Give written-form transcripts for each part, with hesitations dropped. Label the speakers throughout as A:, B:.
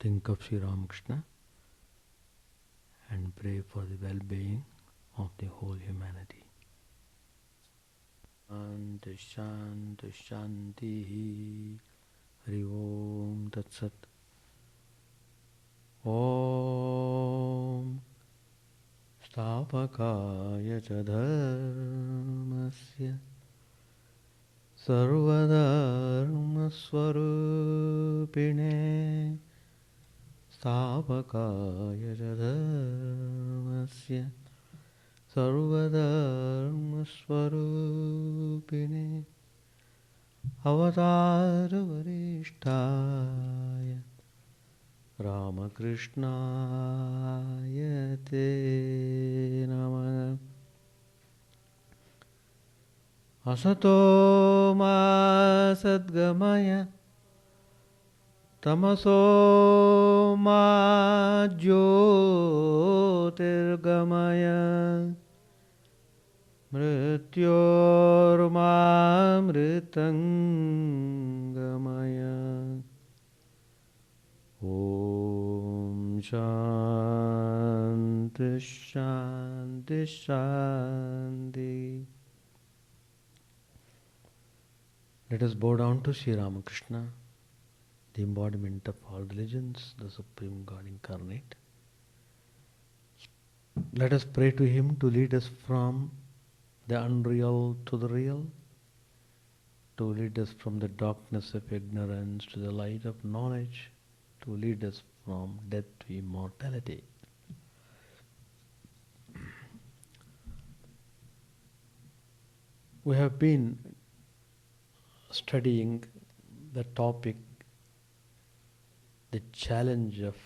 A: think of Sri Ramakrishna and pray for the well-being of the whole humanity. Shanti Shanti Shanti Hari Om Tat Sat. Om Stapakaya Cha Dharmasya Sarvadharma Swarupine Stapakaya Cha Dharmasya Sarvadharma Swarupine Avatara Varishtaya Ramakrishna Te Namah. Asato ma sadgamaya tamaso ma jyotirgamaya mrityor ma mritangamaya. Om Shanti Shanti Shanti. Let us bow down to Sri Ramakrishna, the embodiment of all religions, the Supreme God incarnate. Let us pray to Him to lead us from the unreal to the real, to lead us from the darkness of ignorance to the light of knowledge, to lead us from death to immortality. We have been studying the topic, the challenge of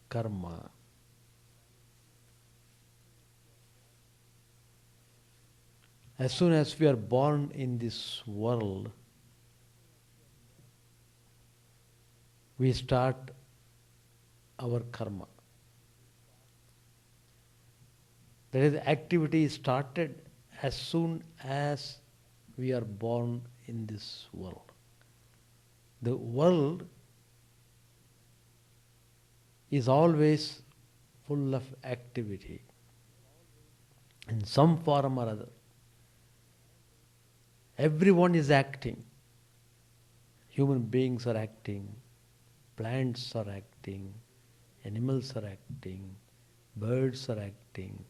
A: karma. As soon as we are born in this world, we start our karma. That is, activity is started as soon as we are born in this world. The world is always full of activity in some form or other. Everyone is acting. Human beings are acting, plants are acting, animals are acting, birds are acting.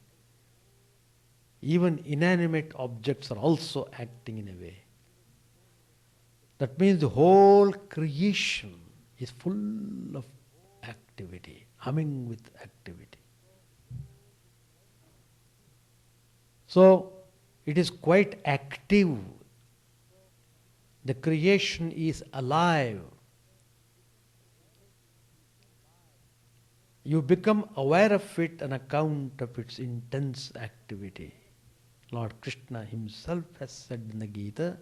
A: Even inanimate objects are also acting in a way. That means the whole creation is full of activity, humming with activity. So it is quite active. The creation is alive. You become aware of it on account of its intense activity. Lord Krishna himself has said in the Gita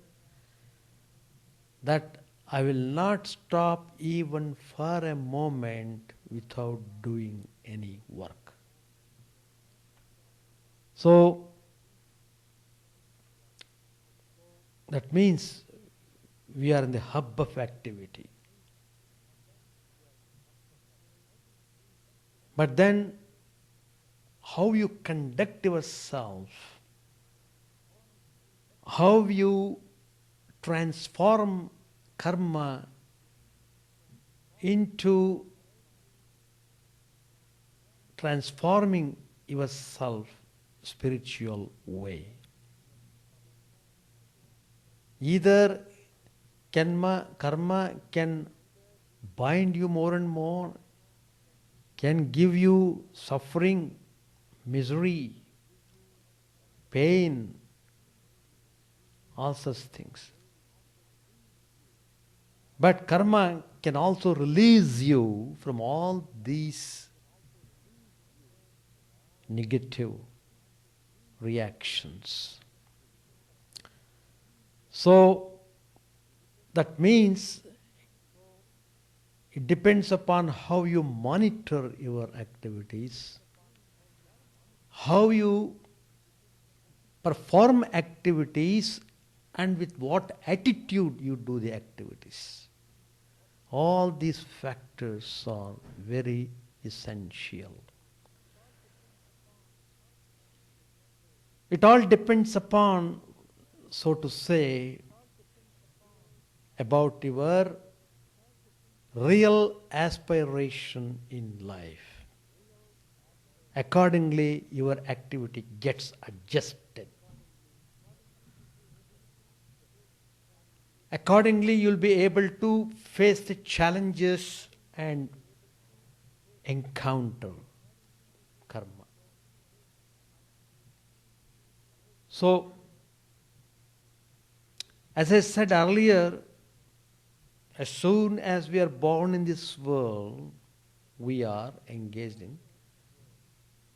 A: that I will not stop even for a moment without doing any work. So that means we are in the hub of activity. But then how you conduct yourself, how you transform karma into transforming yourself spiritual way. Either karma can bind you more and more, can give you suffering, misery, pain, all such things. But karma can also release you from all these negative reactions. So that means it depends upon how you monitor your activities, how you perform activities, and with what attitude you do the activities. All these factors are very essential. It all depends upon, so to say, about your real aspiration in life. Accordingly, your activity gets adjusted. Accordingly, you'll be able to face the challenges and encounter karma. So, as I said earlier, as soon as we are born in this world, we are engaged in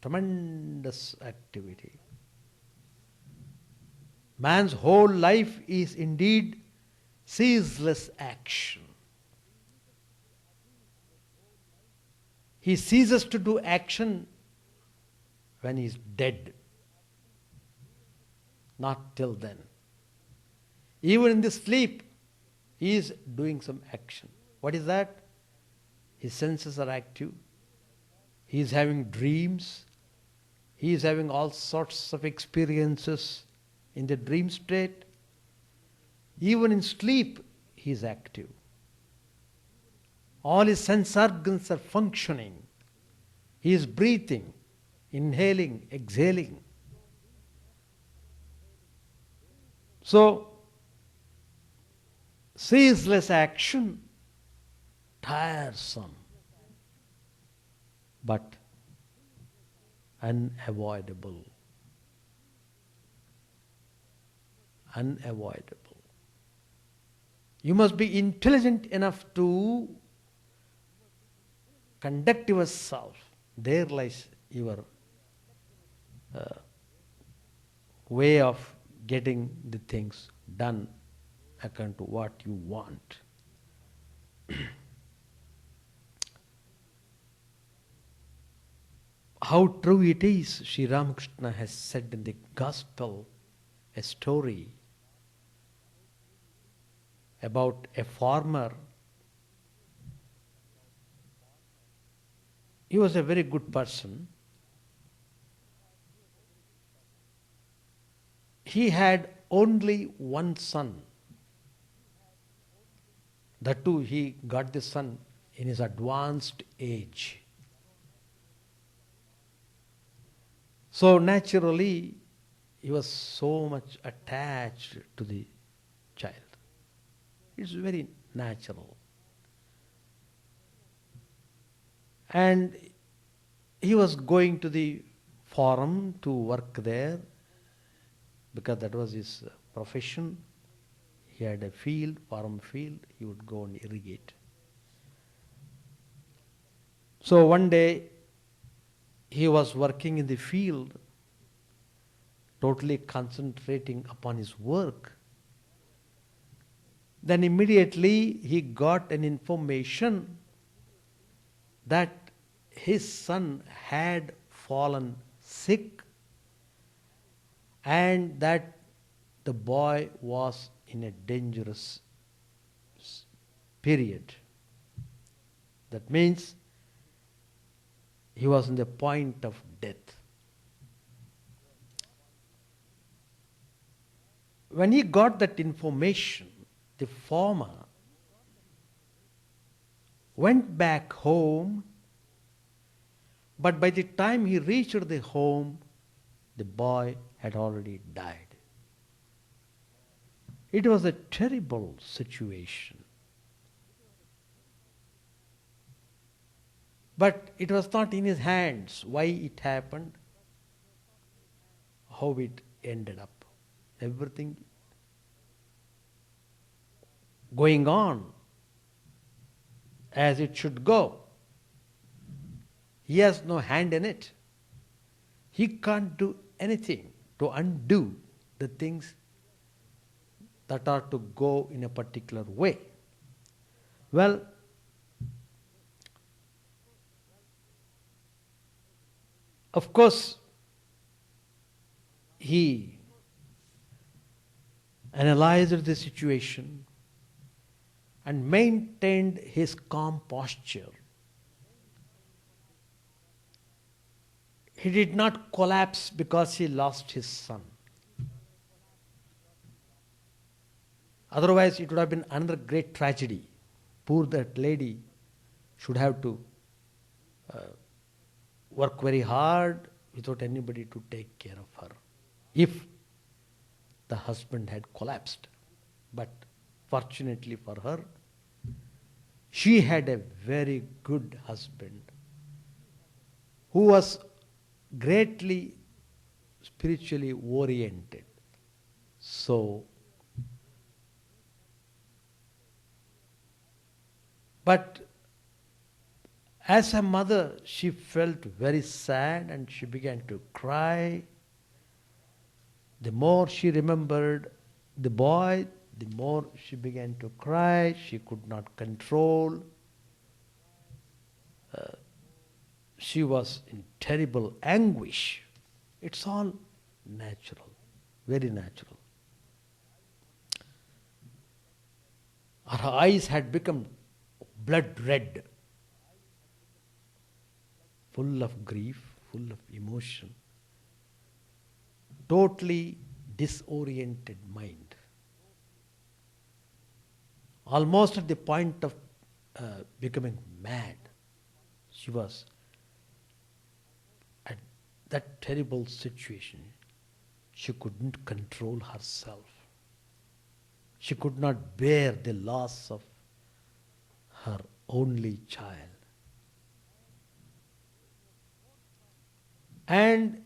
A: tremendous activity. Man's whole life is indeed ceaseless action. He ceases to do action when he is dead. Not till then. Even in the sleep, he is doing some action. What is that? His senses are active. He is having dreams. He is having all sorts of experiences in the dream state. Even in sleep, he is active. All his sense organs are functioning. He is breathing, inhaling, exhaling. So, ceaseless action, tiresome, but unavoidable. Unavoidable. You must be intelligent enough to conduct yourself. There lies your way of getting the things done according to what you want. How true it is, Sri Ramakrishna has said in the Gospel a story about a farmer. He was a very good person. He had only one son. That too, he got the son in his advanced age. So naturally, he was so much attached to the child. It's very natural. And he was going to the farm to work there because that was his profession. He had a field, farm field, he would go and irrigate. So one day, he was working in the field, totally concentrating upon his work. Then immediately he got an information that his son had fallen sick and that the boy was in a dangerous period. That means he was on the point of death. When he got that information, the farmer went back home, but by the time he reached the home, the boy had already died. It was a terrible situation. But it was not in his hands why it happened, how it ended up. Everything going on as it should go. He has no hand in it. He can't do anything to undo the things that are to go in a particular way. Well, of course, he analyzed the situation and maintained his calm posture. He did not collapse because he lost his son. Otherwise, it would have been another great tragedy. Poor that lady should have to work very hard without anybody to take care of her, if the husband had collapsed. But fortunately for her, she had a very good husband who was greatly spiritually oriented. So, but as a mother, she felt very sad and she began to cry. The more she remembered the boy, the more she began to cry. She could not control. She was in terrible anguish. It's all natural, very natural. Her eyes had become blood red, full of grief, full of emotion, totally disoriented mind. Almost at the point of becoming mad. She was at that terrible situation. She couldn't control herself. She could not bear the loss of her only child. And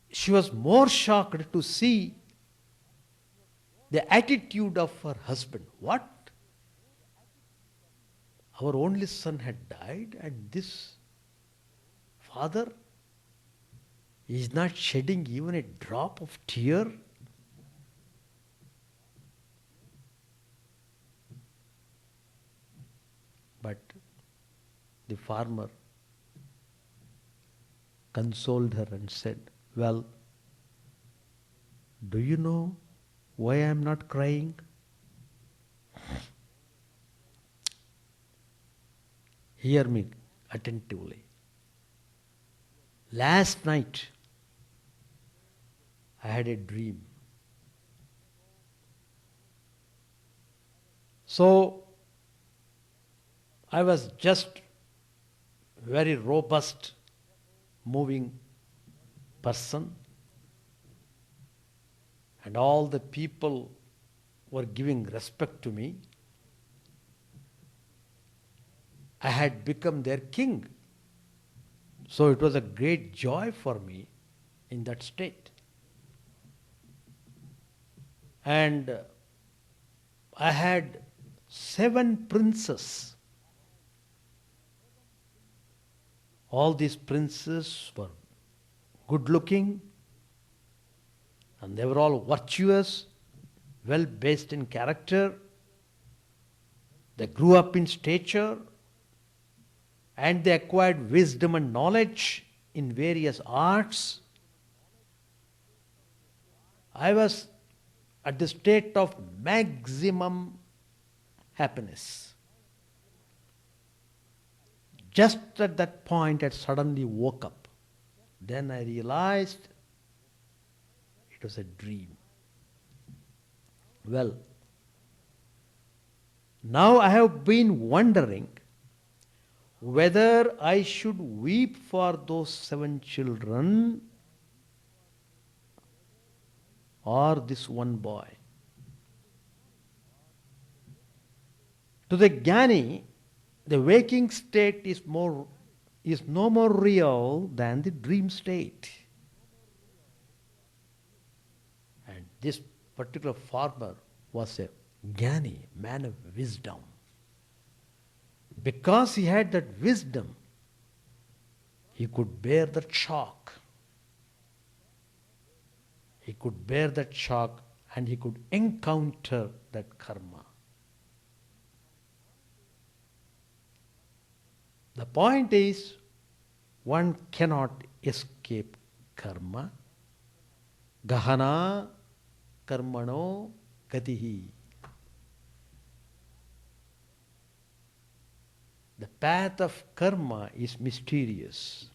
A: she was more shocked to see the attitude of her husband. What? Our only son had died, and this father is not shedding even a drop of tear. But the farmer consoled her and said, "Well, do you know why I am not crying? Hear me attentively. Last night, I had a dream. So, I was just very robust, moving person, and all the people were giving respect to me. I had become their king. So it was a great joy for me in that state. And I had 7 princes. All these princes were good looking, and they were all virtuous, well based in character. They grew up in stature, and they acquired wisdom and knowledge in various arts. I was at the state of maximum happiness. Just at that point, I suddenly woke up. Then I realized it was a dream. Well, now I have been wondering whether I should weep for those 7 children or this one boy. To the Jnani, the waking state is no more real than the dream state. And this particular farmer was a Jnani, man of wisdom. Because he had that wisdom, he could bear that shock. He could bear that shock and he could encounter that karma. The point is, one cannot escape karma. Gahana karmano gatihi. The path of karma is mysterious.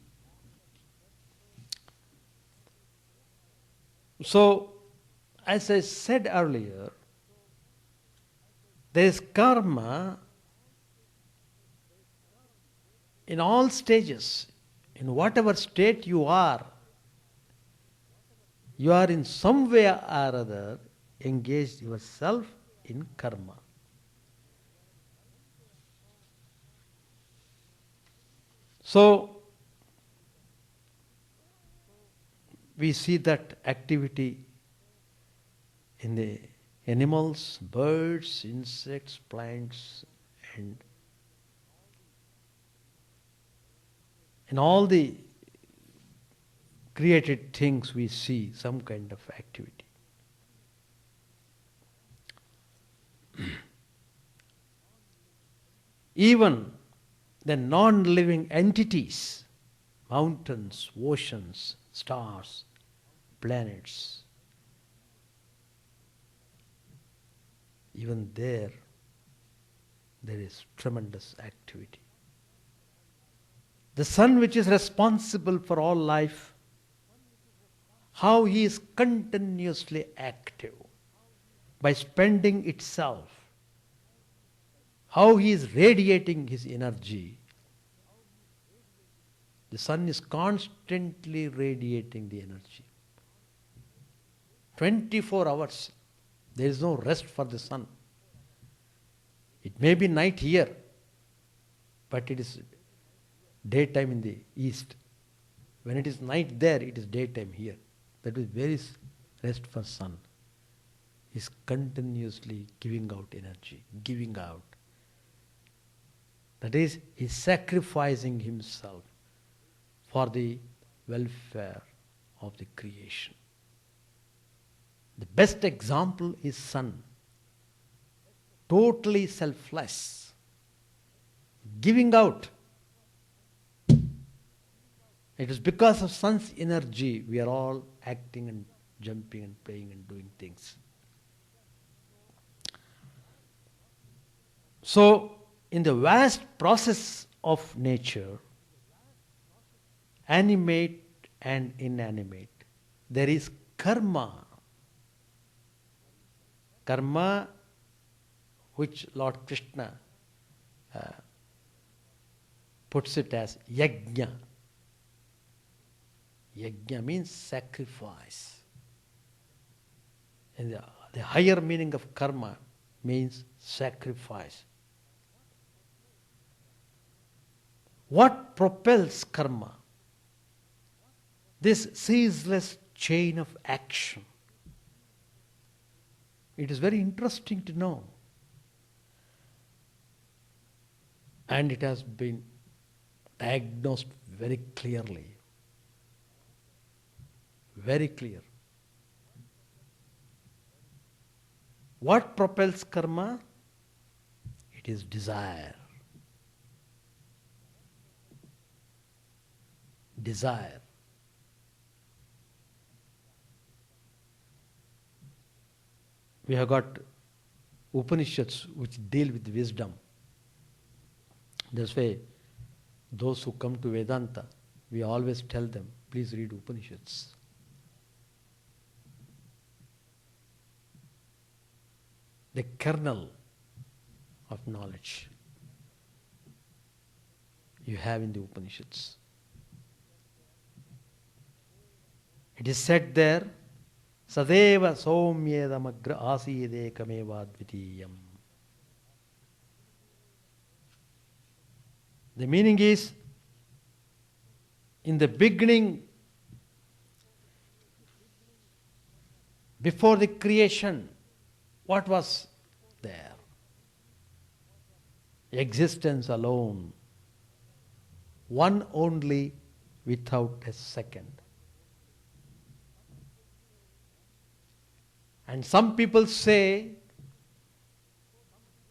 A: So, as I said earlier, there is karma in all stages. In whatever state you are in some way or other engaged yourself in karma. So, we see that activity in the animals, birds, insects, plants, and in all the created things we see some kind of activity. Even the non-living entities, mountains, oceans, stars, planets, even there is tremendous activity. The sun, which is responsible for all life, how he is continuously active by spending itself, how he is radiating his energy. The sun is constantly radiating the energy. 24 hours. There is no rest for the sun. It may be night here, but it is daytime in the east. When it is night there, it is daytime here. That is where is rest for sun. He is continuously giving out energy, giving out. That is, he is sacrificing himself for the welfare of the creation. The best example is sun. Totally selfless. Giving out. It is because of sun's energy we are all acting and jumping and playing and doing things. So, in the vast process of nature, animate and inanimate, there is karma. Karma, which Lord Krishna puts it as yajna. Yajna means sacrifice. And the higher meaning of karma means sacrifice. What propels karma? This ceaseless chain of action. It is very interesting to know. And it has been diagnosed very clearly. Very clear. What propels karma? It is desire. Desire. We have got Upanishads which deal with wisdom. That's why those who come to Vedanta, we always tell them, please read Upanishads. The kernel of knowledge you have in the Upanishads. It is said there, Sadeva Somyedamagra Asidekamevad Dvitiyam. The meaning is, in the beginning, before the creation, what was there? Existence alone. One only, without a second. And some people say,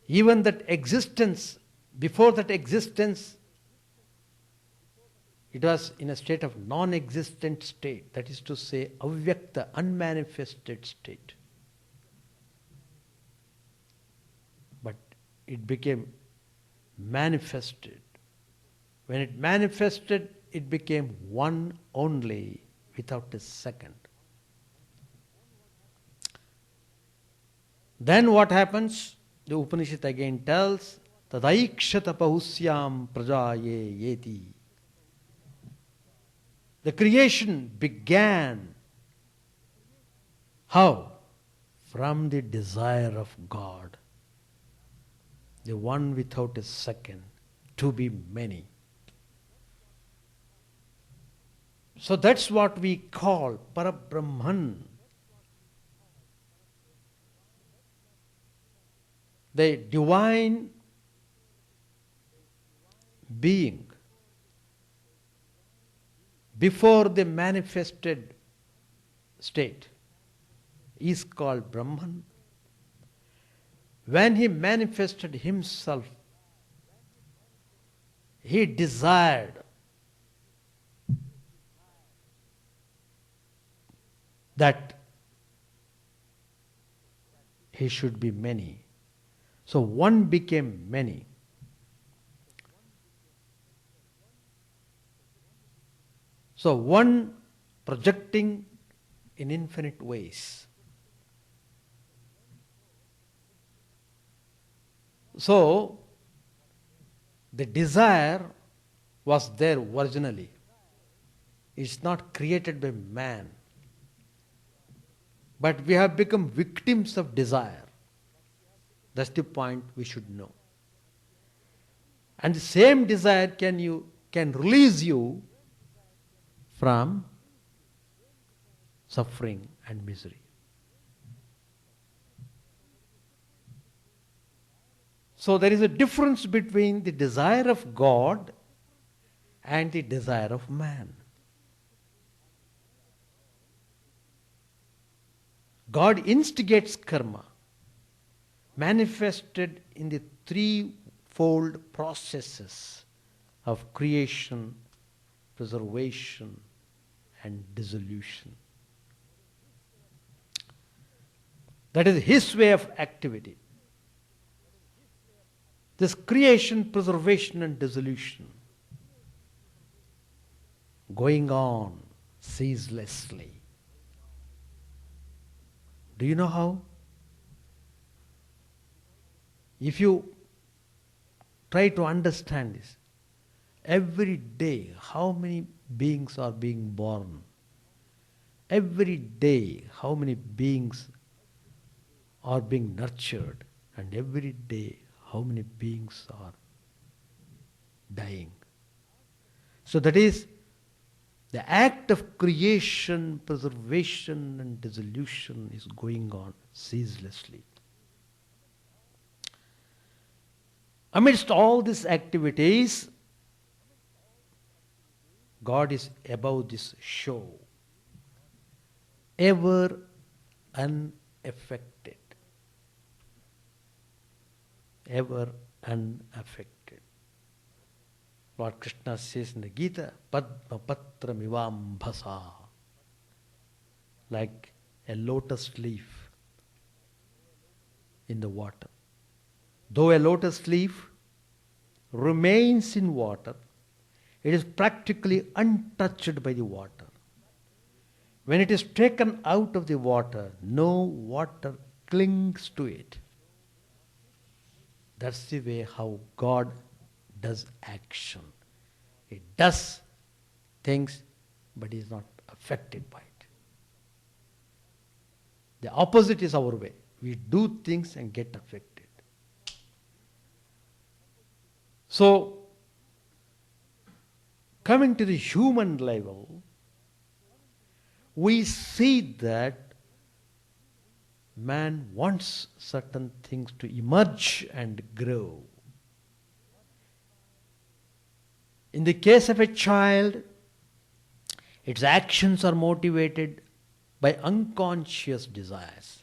A: even that existence, before that existence, it was in a state of non-existent state. That is to say, avyakta, unmanifested state. But it became manifested When it manifested, it became one only, without a second. Then what happens? The Upanishad again tells, Tadaikshata pahusyam prajaye yeti. The creation began. How? From the desire of God. The one without a second, to be many. So that's what we call Parabrahman. The divine being before the manifested state is called Brahman. When he manifested himself, he desired that he should be many. So one became many. So one projecting in infinite ways. So the desire was there originally. It's not created by man. But we have become victims of desire. That's the point we should know. And the same desire can release you from suffering and misery. So there is a difference between the desire of God and the desire of man. God instigates karma, manifested in the threefold processes of creation, preservation, and dissolution. That is his way of activity. This creation, preservation, and dissolution going on ceaselessly. Do you know how? If you try to understand this, every day how many beings are being born? Every day how many beings are being nurtured? And every day how many beings are dying? So that is the act of creation, preservation, and dissolution is going on ceaselessly. Amidst all these activities, God is above this show, ever unaffected. Ever unaffected. Lord Krishna says in the Gita, Padma Patra Mivambhasa, like a lotus leaf in the water. Though a lotus leaf remains in water, it is practically untouched by the water. When it is taken out of the water, no water clings to it. That's the way how God does action. He does things, but he is not affected by it. The opposite is our way. We do things and get affected. So, coming to the human level, we see that man wants certain things to emerge and grow. In the case of a child, its actions are motivated by unconscious desires.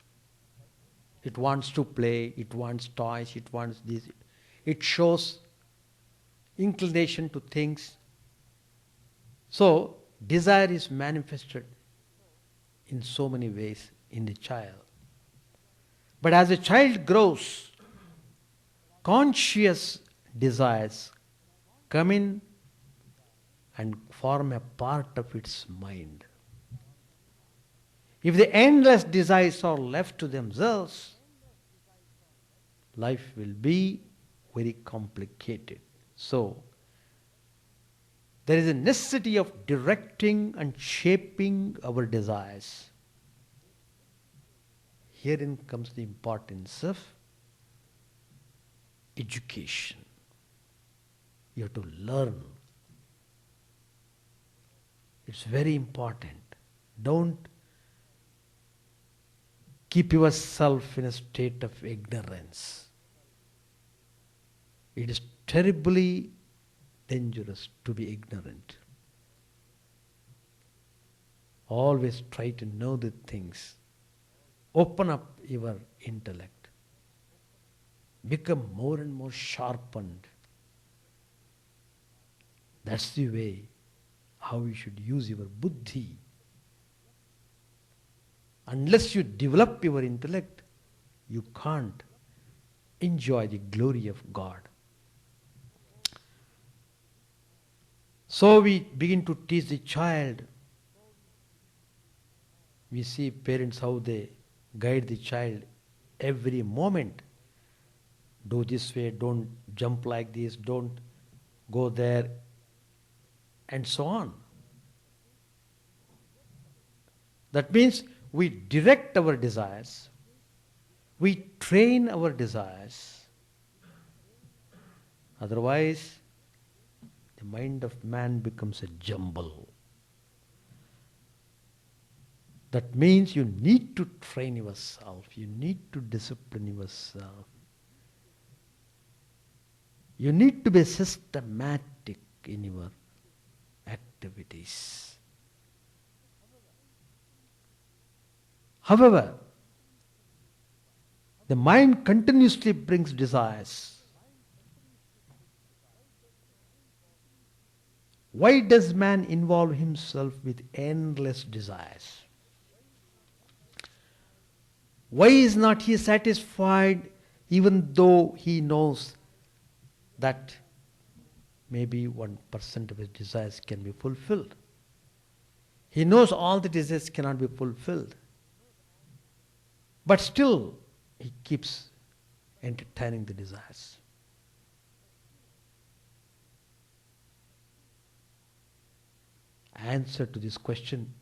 A: It wants to play, it wants toys, it wants this. It shows inclination to things. So, desire is manifested in so many ways in the child. But as a child grows, conscious desires come in and form a part of its mind. If the endless desires are left to themselves, life will be very complicated. So, there is a necessity of directing and shaping our desires. Herein comes the importance of education. You have to learn. It's very important. Don't keep yourself in a state of ignorance. It is terribly dangerous to be ignorant. Always try to know the things. Open up your intellect. Become more and more sharpened. That's the way how you should use your buddhi. Unless you develop your intellect, you can't enjoy the glory of God. So we begin to teach the child. We see parents how they guide the child every moment. Do this way, don't jump like this, don't go there, and so on. That means we direct our desires, we train our desires. Otherwise, the mind of man becomes a jumble. That means you need to train yourself, you need to discipline yourself. You need to be systematic in your activities. However, the mind continuously brings desires. Why does man involve himself with endless desires? Why is not he satisfied even though he knows that maybe 1% of his desires can be fulfilled? He knows all the desires cannot be fulfilled. But still, he keeps entertaining the desires. Answer to this question,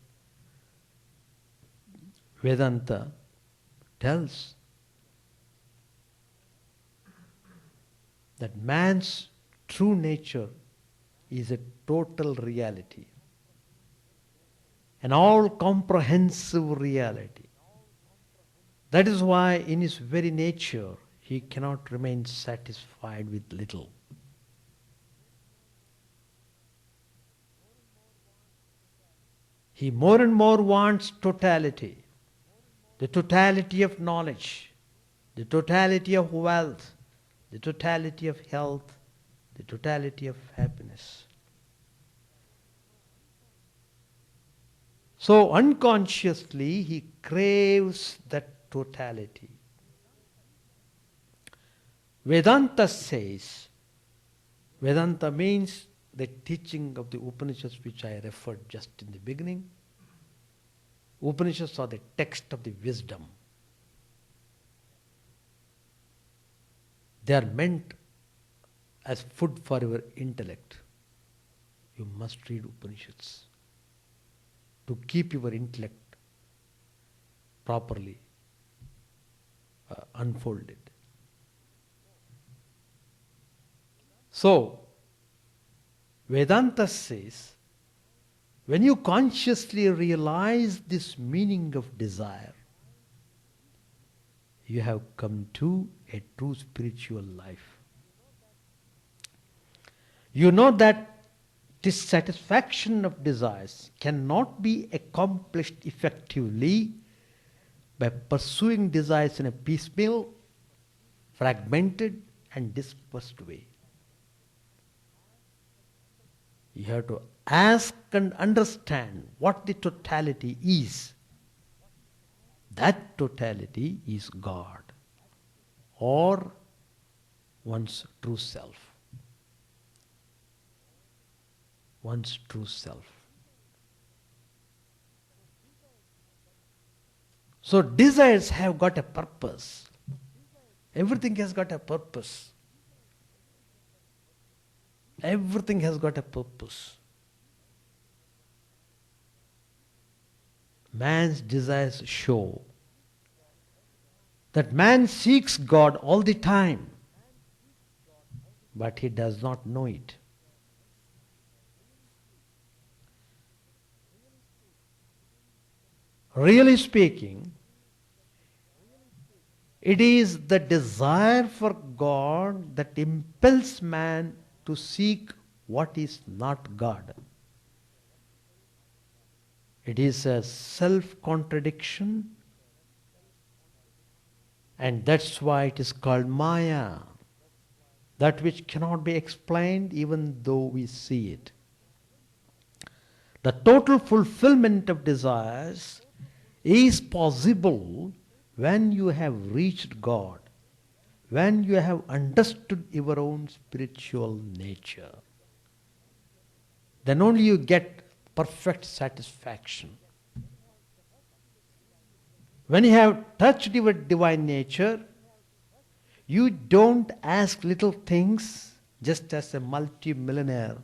A: Vedanta tells that man's true nature is a total reality, an all-comprehensive reality. That is why in his very nature he cannot remain satisfied with little. He more and more wants totality, the totality of knowledge, the totality of wealth, the totality of health, the totality of happiness. So unconsciously he craves that totality. Vedanta says, Vedanta means the teaching of the Upanishads which I referred just in the beginning. Upanishads are the text of the wisdom. They are meant as food for your intellect. You must read Upanishads to keep your intellect properly unfolded. So, Vedanta says, when you consciously realize this meaning of desire, you have come to a true spiritual life. You know that dissatisfaction of desires cannot be accomplished effectively by pursuing desires in a piecemeal, fragmented and dispersed way. You have to ask and understand what the totality is. That totality is God or one's true self. one's true self. So desires have got a purpose. Everything has got a purpose. Everything has got a purpose. Man's desires show that man seeks God all the time, but he does not know it. Really speaking, it is the desire for God that impels man to seek what is not God. It is a self-contradiction, and that's why it is called Maya, that which cannot be explained even though we see it. The total fulfillment of desires is possible when you have reached God, when you have understood your own spiritual nature. Then only you get perfect satisfaction. When you have touched your divine nature, you don't ask little things, just as a multi-millionaire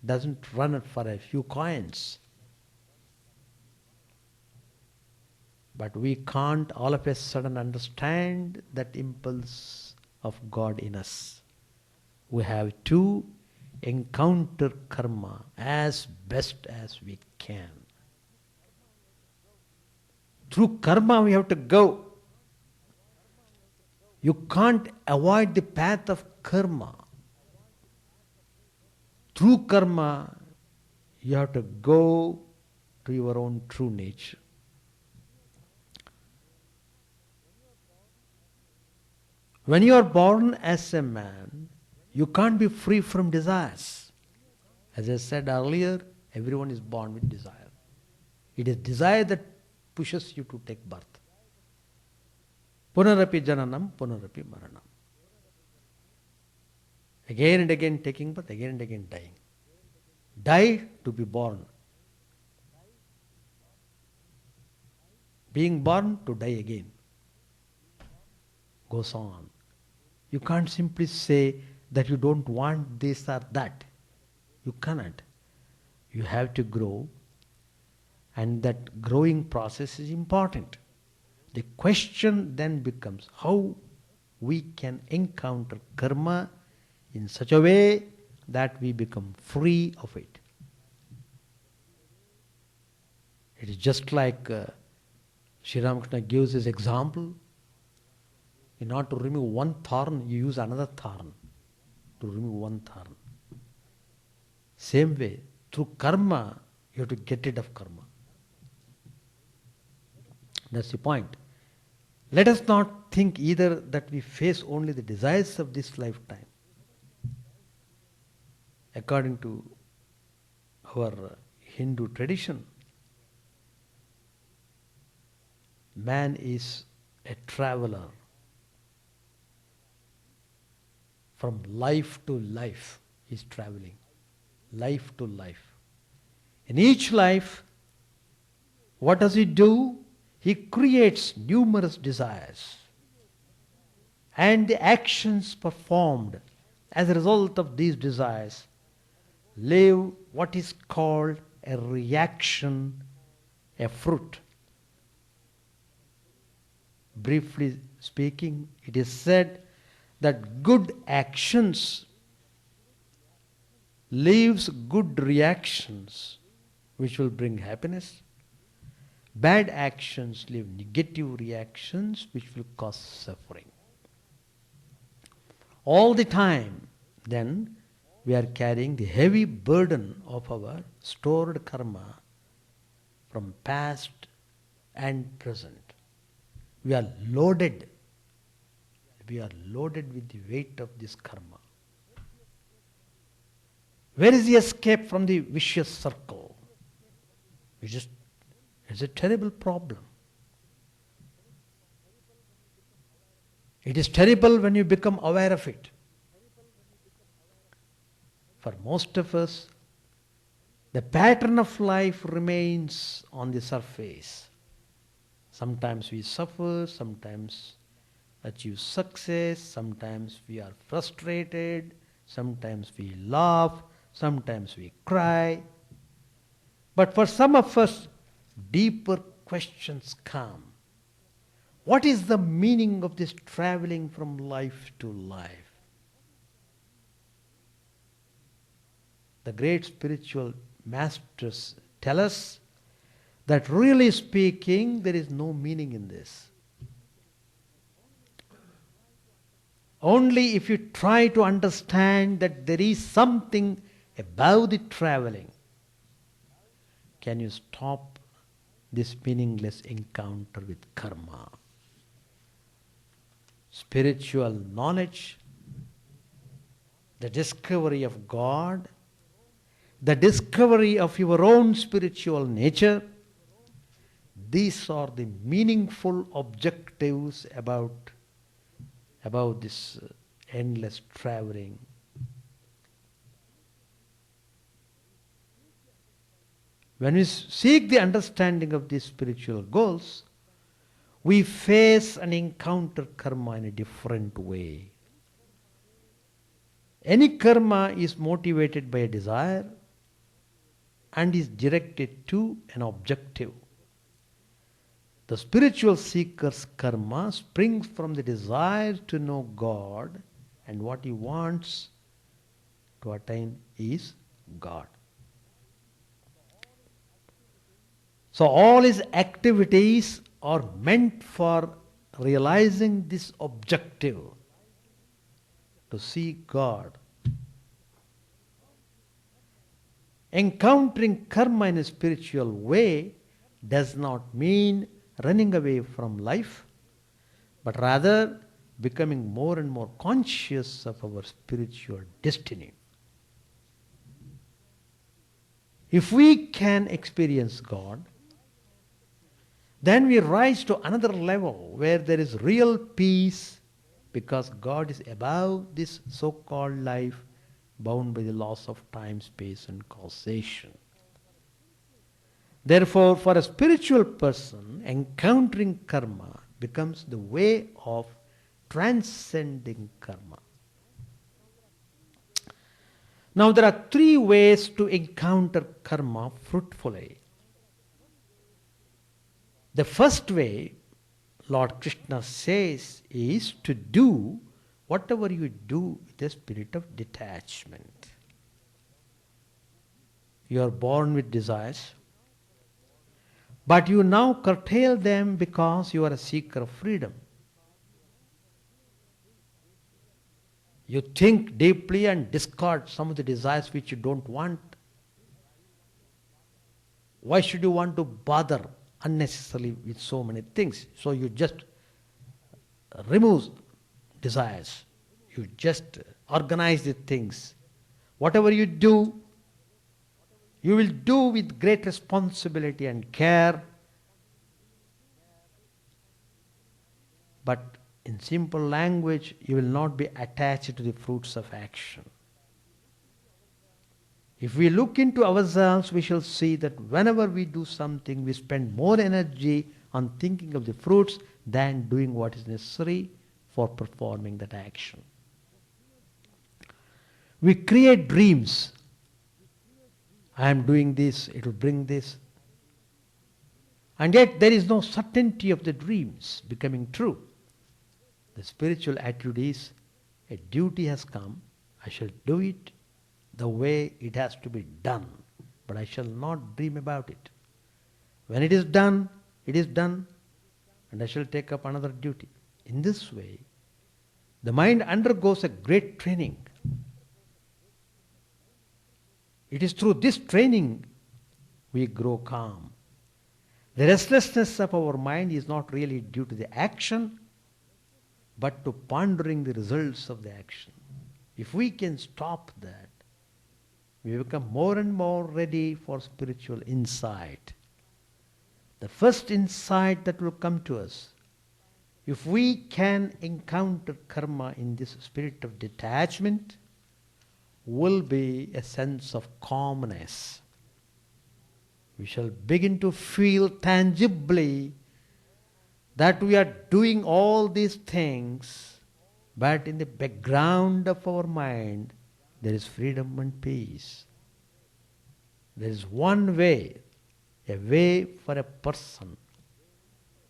A: doesn't run it for a few coins. But we can't all of a sudden understand that impulse of God in us. We have to encounter karma as best as we can. Through karma we have to go. You can't avoid the path of karma. Through karma, you have to go to your own true nature. When you are born as a man, you can't be free from desires. As I said earlier, everyone is born with desire. It is desire that pushes you to take birth. Punarapi jananam, punarapi maranam. Again and again taking birth, again and again dying. Die to be born. Being born to die again. Goes on. You can't simply say that you don't want this or that. You cannot. You have to grow, and that growing process is important. The question then becomes how we can encounter karma in such a way that we become free of it. It is just like Sri Ramakrishna gives his example. In order to remove one thorn, you use another thorn to remove one thorn. Same way, through karma, you have to get rid of karma. That's the point. Let us not think either that we face only the desires of this lifetime. According to our Hindu tradition, man is a traveler. From life to life, he is traveling. Life to life. In each life, what does he do? He creates numerous desires. And the actions performed as a result of these desires leave what is called a reaction, a fruit. Briefly speaking, it is said that good actions leaves good reactions which will bring happiness. Bad actions leave negative reactions which will cause suffering. All the time, then, we are carrying the heavy burden of our stored karma from past and present. We are loaded. We are loaded with the weight of this karma. Where is the escape from the vicious circle? It's a terrible problem. It is terrible when you become aware of it. For most of us, The pattern of life remains on the surface. Sometimes we suffer, sometimes achieve success, sometimes we are frustrated, sometimes we laugh, sometimes we cry. But for some of us, deeper questions come. What is the meaning of this traveling from life to life? The great spiritual masters tell us that really speaking, there is no meaning in this. Only if you try to understand that there is something above the traveling, can you stop this meaningless encounter with karma. Spiritual knowledge, the discovery of God, the discovery of your own spiritual nature, these are the meaningful objectives about this endless traveling. When we seek the understanding of these spiritual goals, we face and encounter karma in a different way. Any karma is motivated by a desire and is directed to an objective. The spiritual seeker's karma springs from the desire to know God, and what he wants to attain is God. So all his activities are meant for realizing this objective, to see God. Encountering karma in a spiritual way does not mean running away from life, but rather becoming more and more conscious of our spiritual destiny. If we can experience God, then we rise to another level where there is real peace, because God is above this so-called life bound by the laws of time, space and causation. Therefore, for a spiritual person, encountering karma becomes the way of transcending karma. Now there are three ways to encounter karma fruitfully. The first way, Lord Krishna says, is to do whatever you do with the spirit of detachment. You are born with desires, but you now curtail them because you are a seeker of freedom. You think deeply and discard some of the desires which you don't want. Why should you want to bother unnecessarily with so many things? So you just remove desires. You just organize the things. Whatever you do, you will do with great responsibility and care. But in simple language, you will not be attached to the fruits of action. If we look into ourselves, we shall see that whenever we do something, we spend more energy on thinking of the fruits than doing what is necessary for performing that action. We create dreams. I am doing this, it will bring this. And yet there is no certainty of the dreams becoming true. The spiritual attitude is, a duty has come, I shall do it the way it has to be done, but I shall not dream about it. When it is done, and I shall take up another duty. In this way, the mind undergoes a great training. It is through this training we grow calm. The restlessness of our mind is not really due to the action, but to pondering the results of the action. If we can stop that, we become more and more ready for spiritual insight. The first insight that will come to us, if we can encounter karma in this spirit of detachment, will be a sense of calmness. we shall begin to feel tangibly that we are doing all these things, but in the background of our mind, there is freedom and peace. There is one way, a way for a person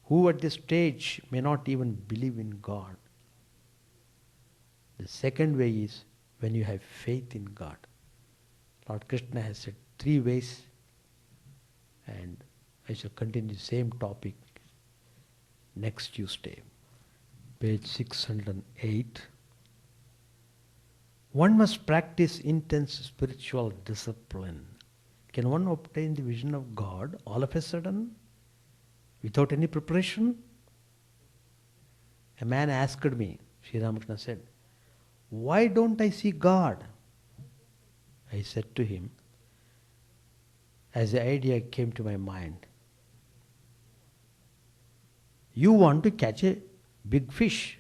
A: who at this stage may not even believe in God. The second way is when you have faith in God. Lord Krishna has said 3 ways, and I shall continue the same topic next Tuesday. Page 608. One must practice intense spiritual discipline. Can one obtain the vision of God all of a sudden, without any preparation? A man asked me, Sri Ramakrishna said, why don't I see God? I said to him, as the idea came to my mind, you want to catch a big fish.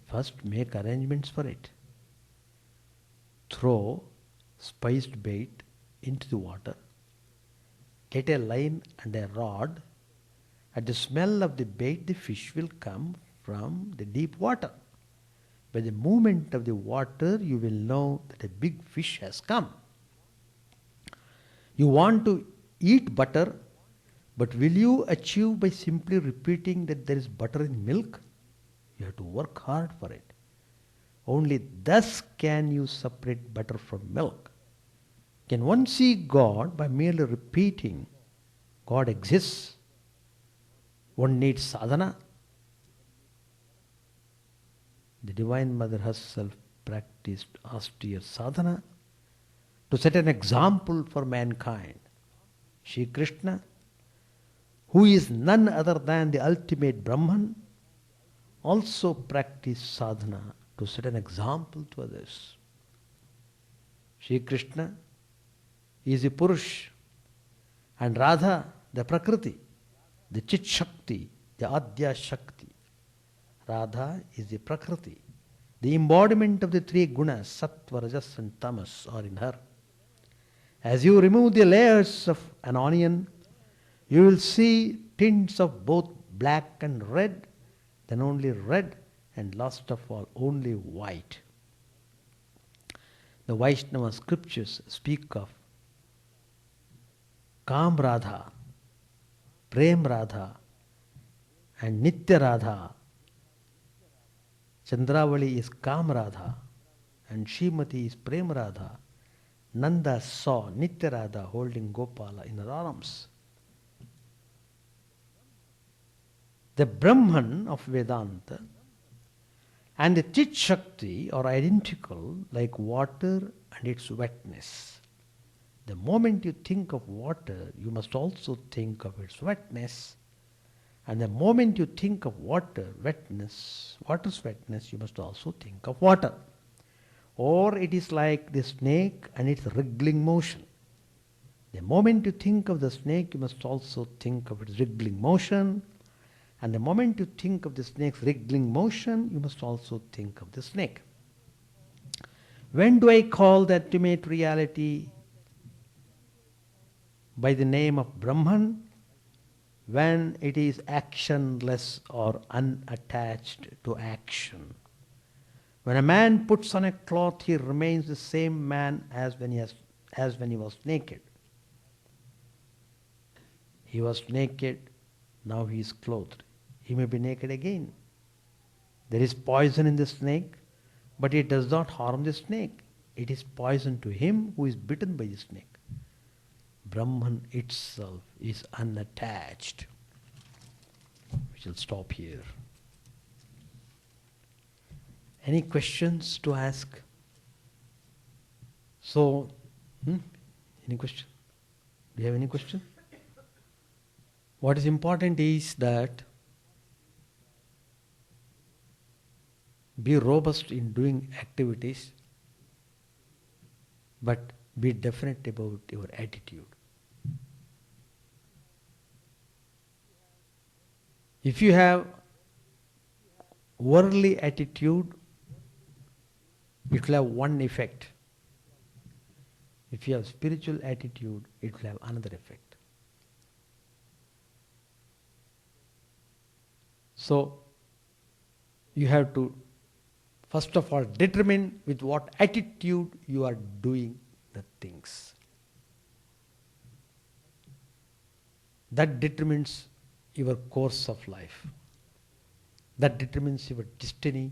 A: First make arrangements for it. Throw spiced bait into the water. Get a line and a rod. At the smell of the bait, the fish will come from the deep water. By the movement of the water, you will know that a big fish has come. You want to eat butter, but will you achieve by simply repeating that there is butter in milk? You have to work hard for it. Only thus can you separate butter from milk. Can one see God by merely repeating God exists? One needs sadhana. The Divine Mother herself practiced austere sadhana to set an example for mankind. Shri Krishna, who is none other than the ultimate Brahman, also practiced sadhana to set an example to others. Shri Krishna is the Purush, and Radha the Prakriti, the Chit Shakti, the Adya Shakti. Radha is the Prakriti. The embodiment of the 3 gunas, Sattva, Rajas and Tamas, are in her. As you remove the layers of an onion, you will see tints of both black and red, then only red, and last of all, only white. The Vaishnava scriptures speak of Kam Radha, Prem Radha, and Nitya Radha. Chandravali is Kam Radha, and Shrimati is Prem Radha. Nanda saw Nitya Radha holding Gopala in her arms. The Brahman of Vedanta and the Chit Shakti are identical like water and its wetness. The moment you think of water, you must also think of its wetness. And the moment you think of water's wetness, you must also think of water. Or it is like the snake and its wriggling motion. The moment you think of the snake, you must also think of its wriggling motion. And the moment you think of the snake's wriggling motion, you must also think of the snake. When do I call the ultimate reality by the name of Brahman? When it is actionless or unattached to action. When a man puts on a cloth, he remains the same man as when he was naked. He was naked, now he is clothed. He may be naked again. There is poison in the snake, but it does not harm the snake. It is poison to him who is bitten by the snake. Brahman itself is unattached. We shall stop here. Any questions to ask? So, any question? Do you have any question? What is important is that be robust in doing activities, but be definite about your attitude. If you have worldly attitude, it will have one effect. If you have spiritual attitude, it will have another effect. So, you have to, first of all, determine with what attitude you are doing the things. That determines your course of life. That determines your destiny.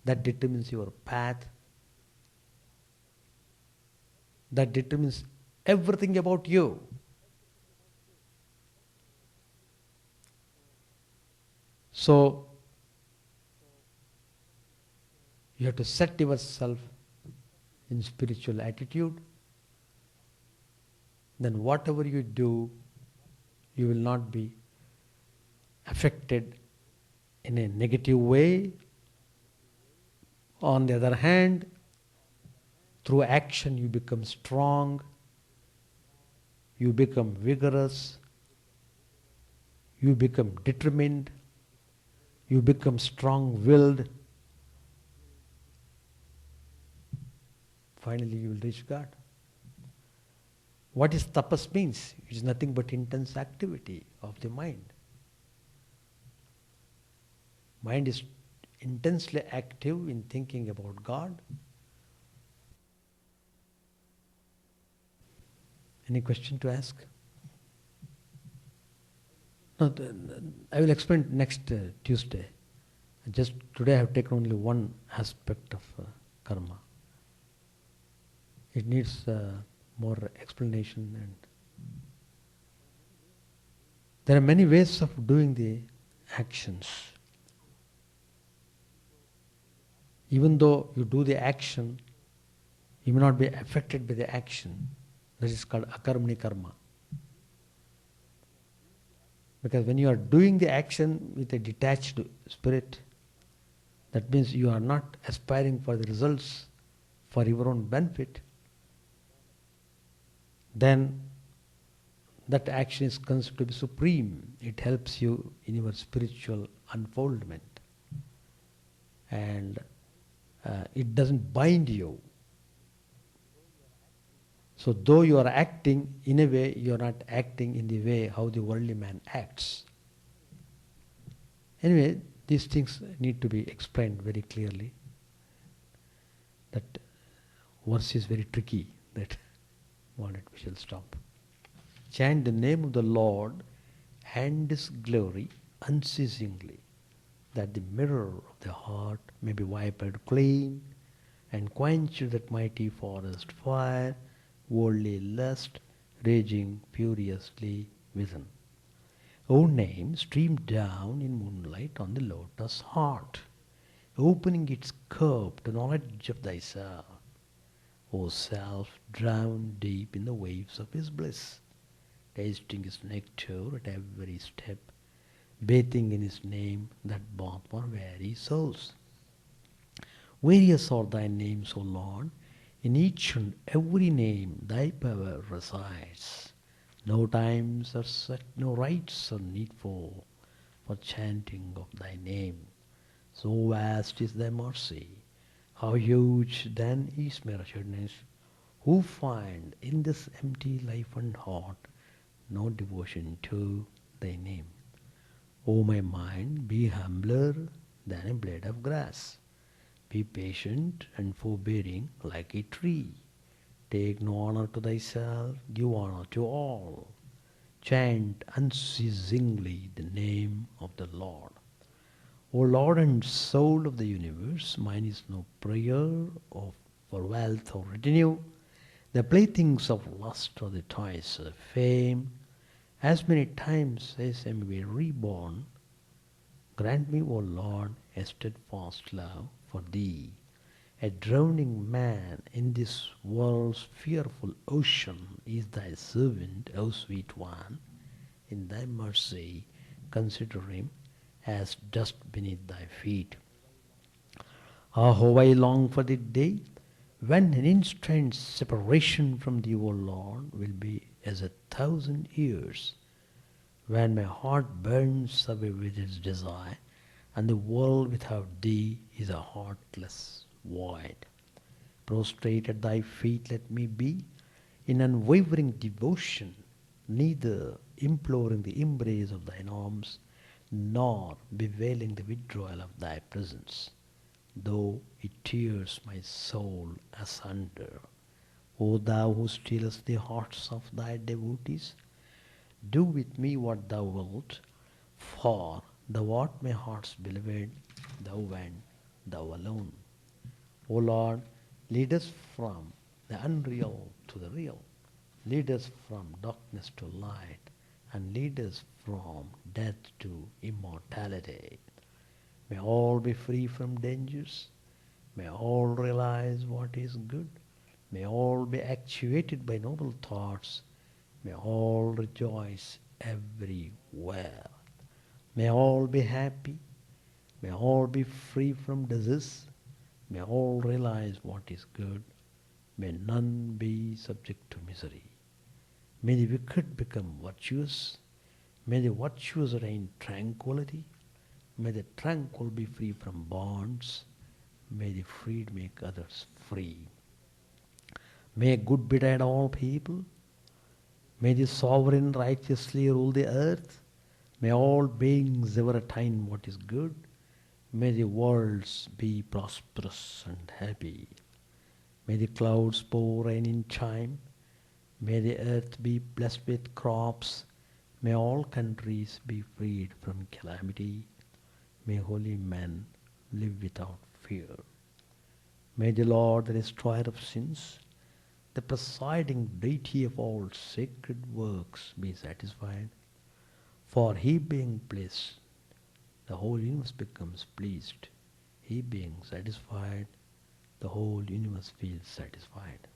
A: That determines your path. That determines everything about you. So, you have to set yourself in spiritual attitude. Then whatever you do, you will not be affected in a negative way. On the other hand, through action you become strong, you become vigorous, you become determined, you become strong-willed. Finally you will reach God. What is tapas means? It is nothing but intense activity of the mind. Mind is intensely active in thinking about God. Any question to ask? No, I will explain next Tuesday. Just today I have taken only one aspect of karma. It needs more explanation, and there are many ways of doing the actions. Even though you do the action, you may not be affected by the action. That is called akarmani karma. Because when you are doing the action with a detached spirit, that means you are not aspiring for the results for your own benefit, then that action is considered to be supreme. It helps you in your spiritual unfoldment. And it doesn't bind you. So though you are acting, in a way you are not acting in the way how the worldly man acts. Anyway, these things need to be explained very clearly. That verse is very tricky. That we shall stop. Chant the name of the Lord and His glory unceasingly, that the mirror of the heart may be wiped clean and quench that mighty forest fire, worldly lust raging furiously within. O name streamed down in moonlight on the lotus heart, opening its curve to knowledge of thyself. O self, drowned deep in the waves of his bliss, tasting his nectar at every step, bathing in his name that bath for very souls. Various are thy names, O Lord. In each and every name thy power resides. No times are set, no rites are needful for chanting of thy name. So vast is thy mercy, how huge then is my wretchedness, who find in this empty life and heart no devotion to thy name. O my mind, be humbler than a blade of grass. Be patient and forbearing like a tree. Take no honor to thyself, give honor to all. Chant unceasingly the name of the Lord. O Lord and soul of the universe, mine is no prayer for wealth or retinue, the playthings of lust or the toys of fame. As many times as I may be reborn, grant me, O Lord, a steadfast love for thee. A drowning man in this world's fearful ocean is thy servant, O sweet one. In thy mercy, consider him as dust beneath thy feet. Ah, how I long for the day when an instant's separation from thee, O Lord, will be as 1,000 years, when my heart burns away with its desire, and the world without thee is a heartless void. Prostrate at thy feet let me be, in unwavering devotion, neither imploring the embrace of thine arms, nor bewailing the withdrawal of thy presence, though it tears my soul asunder. O thou who stealest the hearts of thy devotees, do with me what thou wilt, for thou art my heart's beloved, thou and thou alone. O Lord, lead us from the unreal to the real. Lead us from darkness to light, and lead us from death to immortality. May all be free from dangers. May all realize what is good. May all be actuated by noble thoughts. May all rejoice everywhere. May all be happy. May all be free from disease. May all realize what is good. May none be subject to misery. May the wicked become virtuous. May the virtuous attain tranquility. May the tranquil be free from bonds. May the freed make others free. May good betide all people. May the sovereign righteously rule the earth. May all beings ever attain what is good. May the worlds be prosperous and happy. May the clouds pour rain in time. May the earth be blessed with crops. May all countries be freed from calamity. May holy men live without fear. May the Lord, the destroyer of sins, the presiding deity of all sacred works, be satisfied. For he being pleased, the whole universe becomes pleased. He being satisfied, the whole universe feels satisfied.